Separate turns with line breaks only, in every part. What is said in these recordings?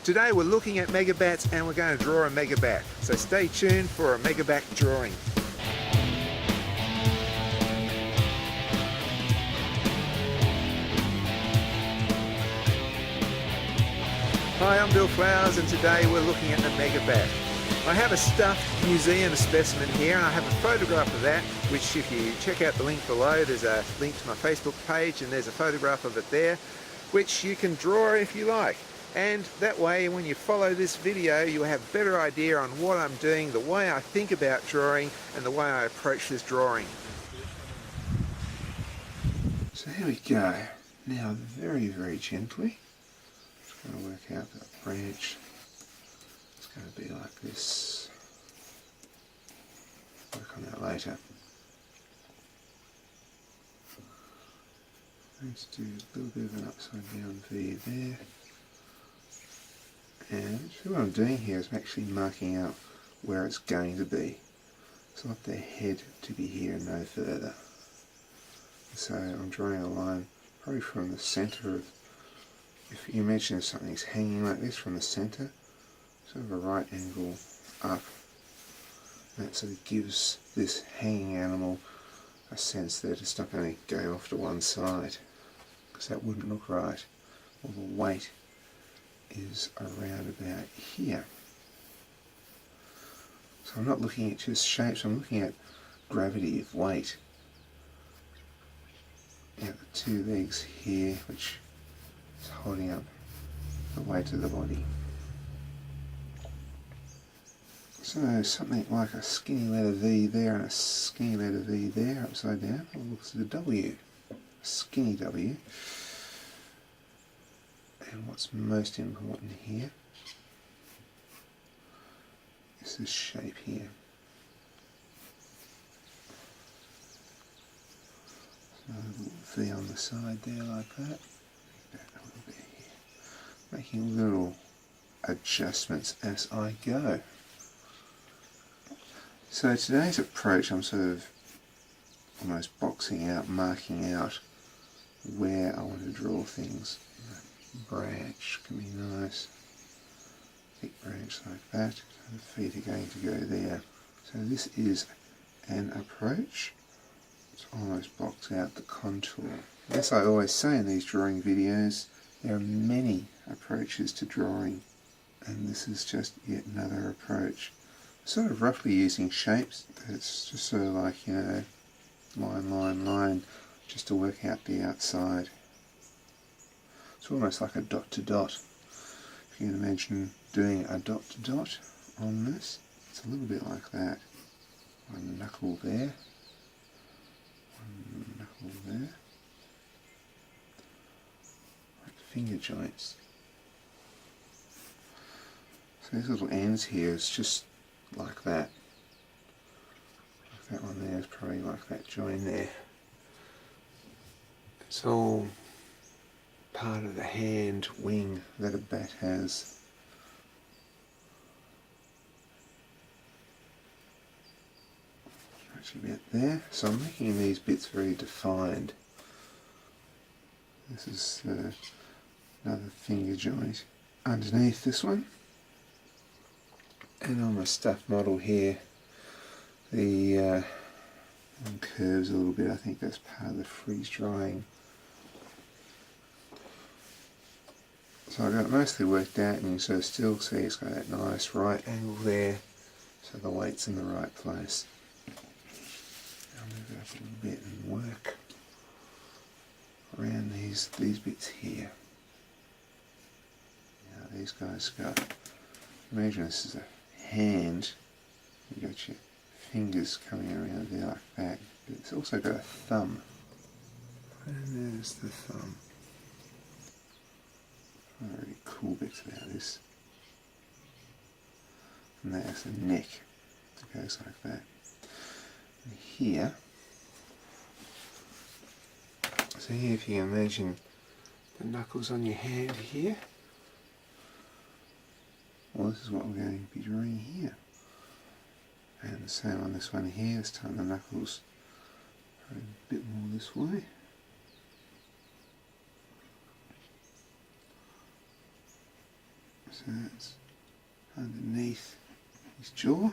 Today we're looking at megabats and we're going to draw a megabat. So stay tuned for a megabat drawing. Hi, I'm Bill Flowers and today we're looking at the megabat. I have a stuffed museum specimen here and I have a photograph of that, which if you check out the link below, there's a link to my Facebook page and there's a photograph of it there, which you can draw if you like. And that way, when you follow this video, you'll have a better idea on what I'm doing, the way I think about drawing and the way I approach this drawing. So here we go. Now very gently, just going to work out that branch. It's going to be like this. Work on that later. Let's do a little bit of an upside down V there. And what I'm doing here is I'm actually marking out where it's going to be. So I want the head to be here and no further. So I'm drawing a line probably from the centre of, if you imagine if something's hanging like this from the centre, sort of a right angle up. That sort of gives this hanging animal a sense that it's not going to go off to one side, because that wouldn't look right. Well, the weight is around about here. So I'm not looking at just shapes, I'm looking at gravity of weight. At the two legs here, which is holding up the weight of the body. So something like a skinny letter V there and a skinny letter V there upside down. It looks at a W, a skinny W. And what's most important here is this shape here. So a little V on the side there like that. A little bit here. Making little adjustments as I go. So today's approach, I'm sort of almost boxing out, marking out where I want to draw things. Branch can be nice, thick branch like that, the feet are going to go there. So this is an approach. It's almost blocks out the contour. As I always say in these drawing videos, there are many approaches to drawing, and this is just yet another approach. Sort of roughly using shapes, it's just sort of like, you know, line, just to work out the outside. It's almost like a dot to dot. If you can imagine doing a dot to dot on this, it's a little bit like that. One knuckle there, one knuckle there, like finger joints. So these little ends here is just like that. Like that one there is probably like that join there. It's all part of the hand wing that a bat has. Stretch a bit there. So I'm making these bits very defined. This is another finger joint underneath this one. And on my stuffed model here, the one curves a little bit. I think that's part of the freeze drying. So I got it mostly worked out, and you can sort of still see it's got that nice right angle there, so the weight's in the right place. I'll move it up a little bit and work around these bits here. Now these guys got, imagine this is a hand, you got your fingers coming around there like that, but it's also got a thumb, and there's the thumb. Really cool bits about this. And there's the neck that goes like that. And here, so here if you imagine the knuckles on your hand here, well, this is what we're going to be drawing here. And the same on this one here, this time the knuckles are a bit more this way. So that's underneath his jaw.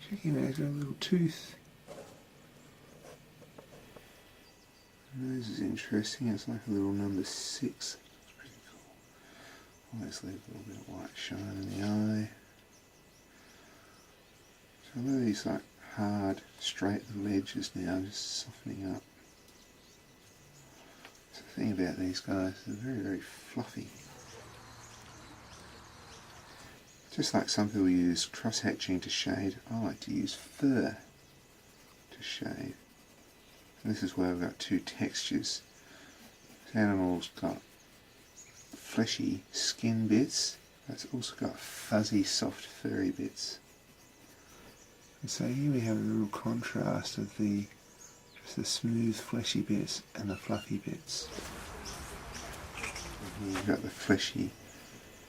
Check him out, he's got a little tooth. Nose is interesting, it's like a little number 6. It's pretty cool. Always leave a little bit of white shine in the eye. So a lot of these like hard, straight little edges now, just softening up. So the thing about these guys, they're very, very fluffy. Just like some people use cross-hatching to shade, I like to use fur to shade. And this is where we've got two textures. This animal's got fleshy skin bits, but it's also got fuzzy, soft, furry bits. And so here we have a little contrast of just the smooth, fleshy bits and the fluffy bits. And you've got the fleshy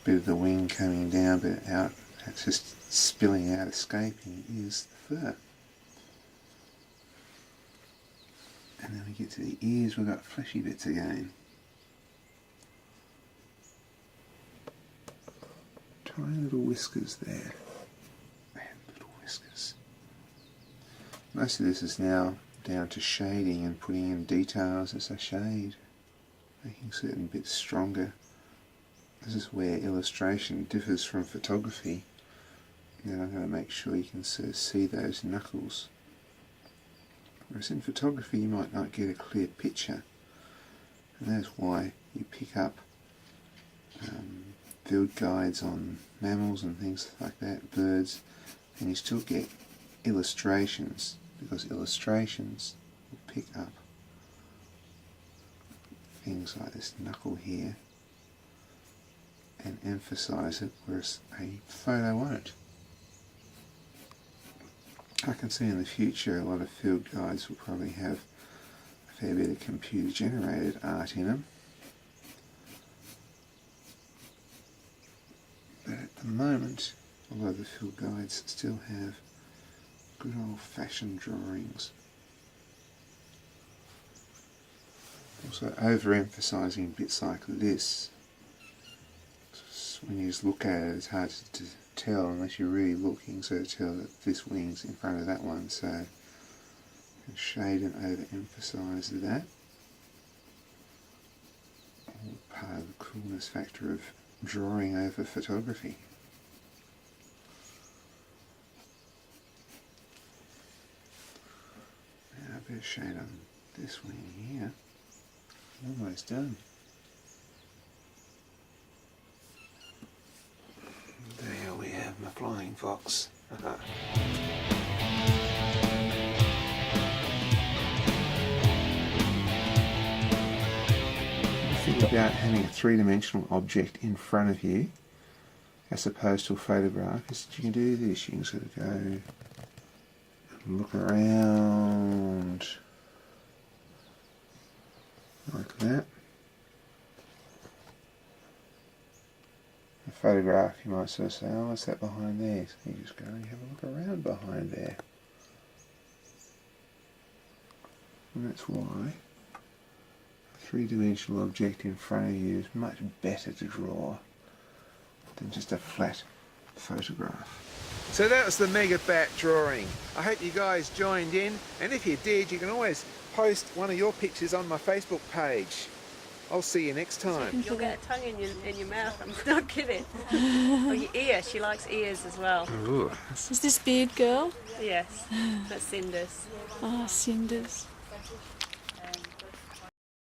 bit of the wing coming down, but out, it's just spilling out, escaping, is the fur. And then we get to the ears, we've got fleshy bits again. Tiny little whiskers there. And little whiskers. Most of this is now down to shading and putting in details as I shade, making certain bits stronger. This is where illustration differs from photography. And then I'm going to make sure you can sort of see those knuckles. Whereas in photography you might not get a clear picture. And that's why you pick up field guides on mammals and things like that, birds, and you still get illustrations, because illustrations will pick up things like this knuckle here and emphasize it, whereas a photo won't. I can see in the future a lot of field guides will probably have a fair bit of computer generated art in them. But at the moment, a lot of the field guides still have good old-fashioned drawings. Also overemphasizing bits like this. When you just look at it, it's hard to tell unless you're really looking, so to tell that this wing's in front of that one. So you can shade and overemphasize that. All part of the coolness factor of drawing over photography. Now a bit of shade on this wing here. Almost done. There we have my flying fox. The thing about having a three-dimensional object in front of you as opposed to a photograph is that you can do this. You can sort of go and look around like that. A photograph, you might sort of say, oh, what's that behind there? So you just go and have a look around behind there. And that's why a three-dimensional object in front of you is much better to draw than just a flat photograph. So that was the Megabat drawing. I hope you guys joined in, and if you did, you can always post one of your pictures on my Facebook page. I'll see you next time.
You'll get a tongue in your mouth, I'm not kidding. Or your ear, she likes ears as well.
Ooh.
Is this Beard Girl?
Yes, that's Cinders.
Ah, Cinders.